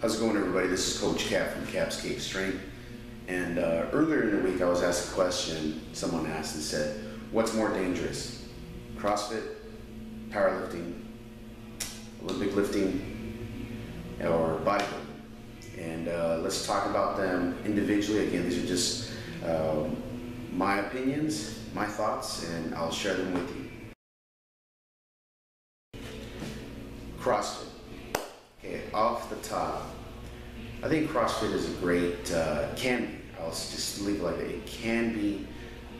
How's it going, everybody? This is Coach Cap from Cap's Cave Strength. And earlier in the week, I was asked a question. Someone asked and said, what's more dangerous? CrossFit, powerlifting, Olympic lifting, or bodybuilding? And let's talk about them individually. Again, these are just my opinions, my thoughts, and I'll share them with you. CrossFit. Okay, off the top, I think CrossFit is a great, I'll just leave it like that. It can be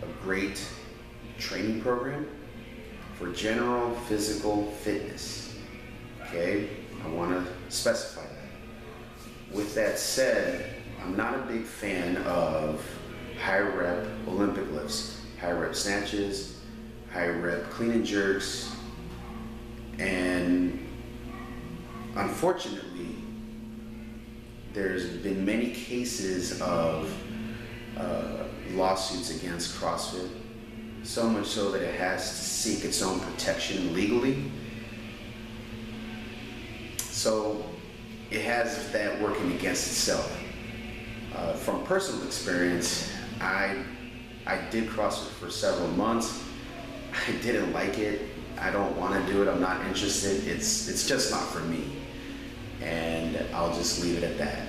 a great training program for general physical fitness. Okay, I want to specify that. With that said, I'm not a big fan of high rep Olympic lifts, high rep snatches, high rep clean and jerks, and unfortunately, there's been many cases of lawsuits against CrossFit, so much so that it has to seek its own protection legally. So it has that working against itself. From personal experience, I did CrossFit for several months. I didn't like it. I don't want to do it. I'm not interested. It's just not for me. And I'll just leave it at that.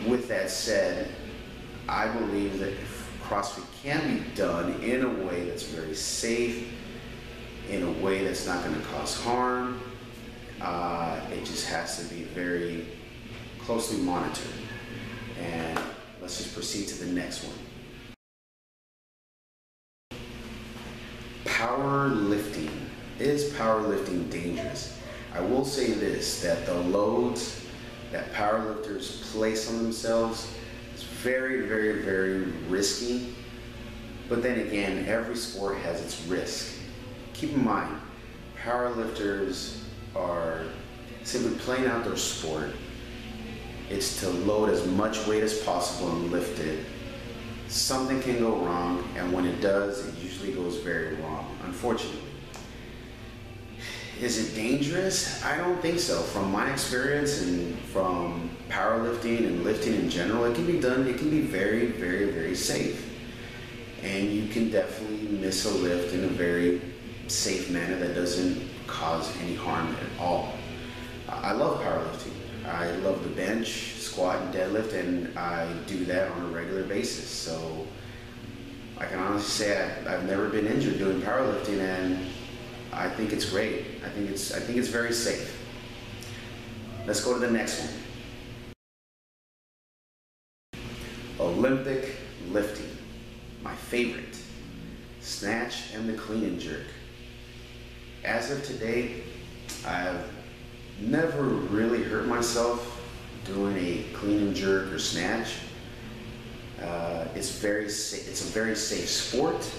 With that said, I believe that CrossFit can be done in a way that's very safe, in a way that's not going to cause harm. It just has to be very closely monitored. And let's just proceed to the next one. Powerlifting. Is powerlifting dangerous? I will say this, that the loads that powerlifters place on themselves is very, very, very risky. But then again, every sport has its risk. Keep in mind, powerlifters are simply playing out their sport. It's to load as much weight as possible and lift it. Something can go wrong, and when it does, it usually goes very wrong, unfortunately. Is it dangerous? I don't think so. From my experience and from powerlifting and lifting in general, it can be done, it can be very, very, very safe. And you can definitely miss a lift in a very safe manner that doesn't cause any harm at all. I love powerlifting. I love the bench, squat, and deadlift, and I do that on a regular basis. So I can honestly say I've never been injured doing powerlifting, and I think it's great. I think it's very safe. Let's go to the next one. Olympic lifting. My favorite. Snatch and the clean and jerk. As of today, I've never really hurt myself doing a clean and jerk or snatch. It's a very safe sport.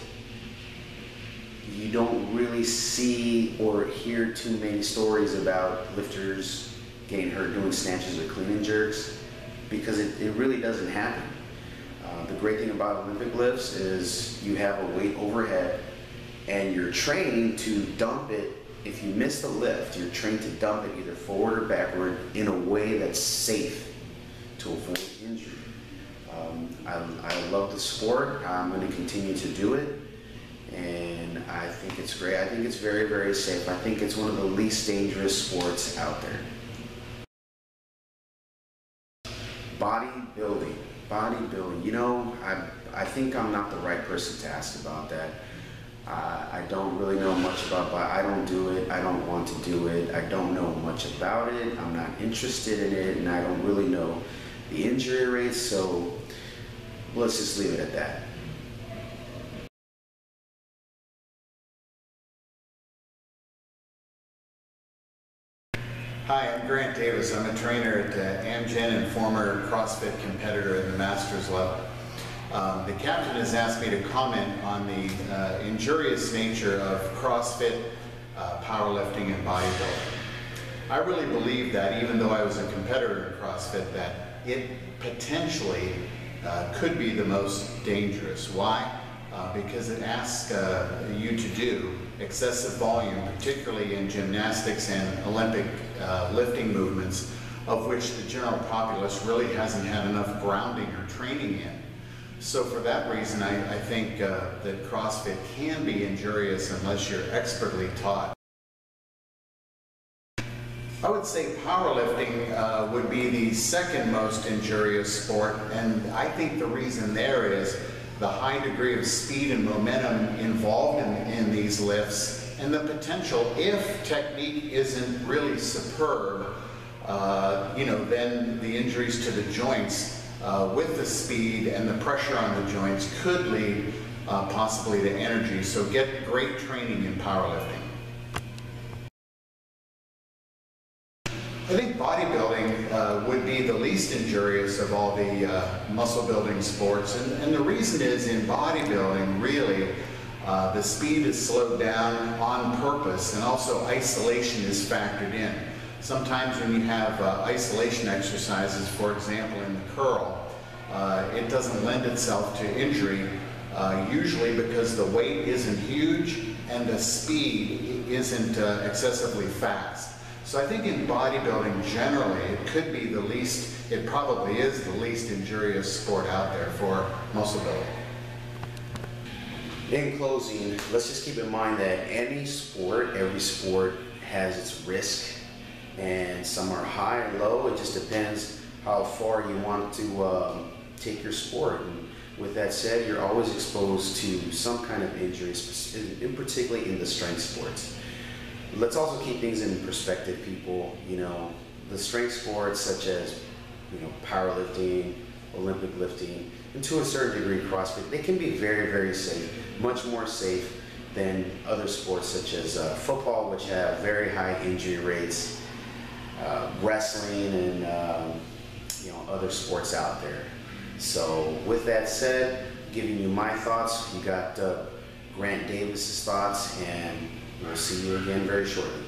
You don't really see or hear too many stories about lifters getting hurt doing snatches or clean and jerks, because it really doesn't happen. The great thing about Olympic lifts is you have a weight overhead and you're trained to dump it. If you miss the lift, you're trained to dump it either forward or backward in a way that's safe to avoid injury. I love the sport. I'm going to continue to do it. And I think it's great. I think it's very, very safe. I think it's one of the least dangerous sports out there. Bodybuilding. Bodybuilding. You know, I think I'm not the right person to ask about that. I don't really know much about I don't do it. I don't want to do it. I don't know much about it. I'm not interested in it, and I don't really know the injury rates. So let's just leave it at that. Hi, I'm Grant Davis. I'm a trainer at Amgen and former CrossFit competitor at the Masters level. The captain has asked me to comment on the injurious nature of CrossFit, powerlifting, and bodybuilding. I really believe that, even though I was a competitor in CrossFit, that it potentially could be the most dangerous. Why? Because it asks you to do excessive volume, particularly in gymnastics and Olympic lifting movements, of which the general populace really hasn't had enough grounding or training in. So for that reason, I think that CrossFit can be injurious unless you're expertly taught. I would say powerlifting would be the second most injurious sport, and I think the reason there is the high degree of speed and momentum involved in these lifts, and the potential, if technique isn't really superb, then the injuries to the joints with the speed and the pressure on the joints could lead possibly to energy. So get great training in powerlifting. I think bodybuilding would be the least injurious of all the muscle building sports, and the reason is in bodybuilding really the speed is slowed down on purpose, and also isolation is factored in. Sometimes when you have isolation exercises, for example in the curl, it doesn't lend itself to injury, usually because the weight isn't huge and the speed isn't excessively fast. So I think in bodybuilding generally, it could be the least, it probably is the least injurious sport out there for muscle building. In closing, let's just keep in mind that any sport, every sport has its risk, and some are high or low. It just depends how far you want to take your sport. And with that said, you're always exposed to some kind of injury, in particularly in the strength sports. Let's also keep things in perspective, people. The strength sports such as, powerlifting, Olympic lifting, and to a certain degree CrossFit, they can be very, very safe, much more safe than other sports such as football, which have very high injury rates, wrestling, and other sports out there. So with that said, giving you my thoughts, you got Grant Davis's thoughts, and we'll see you again very shortly.